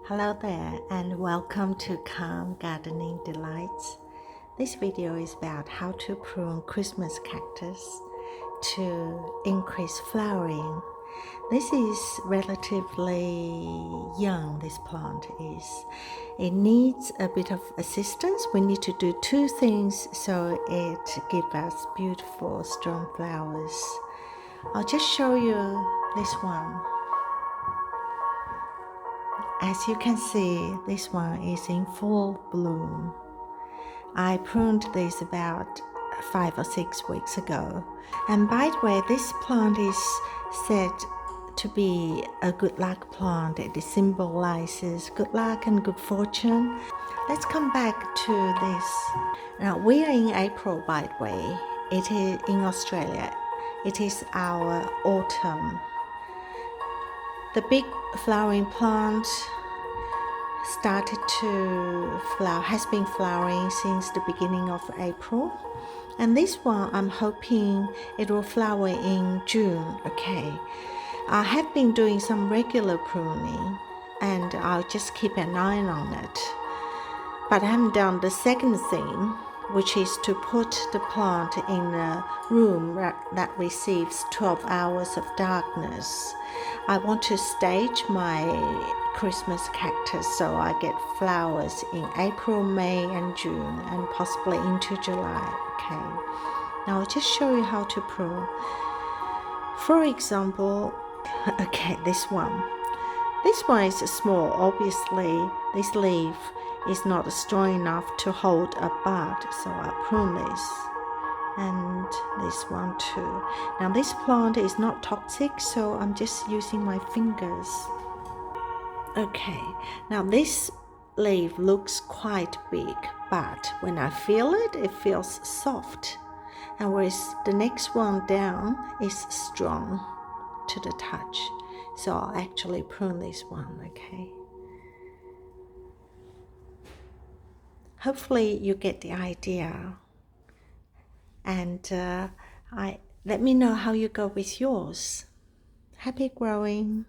Hello there and welcome to Calm Gardening Delights. This video is about how to prune Christmas cactus to increase flowering. This is relatively young, this plant is. It needs a bit of assistance. We need to do two things so it gives us beautiful strong flowers. I'll just show you this one. As you can see, this one is in full bloom. I pruned this about 5 or 6 weeks ago. And by the way, this plant is said to be a good luck plant. It symbolizes good luck and good fortune. Let's come back to this. Now, we are in April, by the way. It is in Australia. It is our autumn. The big flowering plant started to flower, has been flowering since the beginning of April. And this one, I'm hoping it will flower in June, okay. I have been doing some regular pruning and I'll just keep an eye on it. But I haven't done the second thing, which is to put the plant in a room that receives 12 hours of darkness. I want to stage my Christmas cactus so I get flowers in April, May and June and possibly into July. Okay, now I'll just show you how to prune. For example, okay, this one is small. Obviously this leaf is not strong enough to hold a bud, so I prune this, and this one too. Now this plant is not toxic, so I'm just using my fingers. Okay, now this leaf looks quite big, but when I feel it, it feels soft, and whereas the next one down is strong to the touch, so I'll actually prune this one. Okay, hopefully you get the idea, and let me know how you go with yours. Happy growing.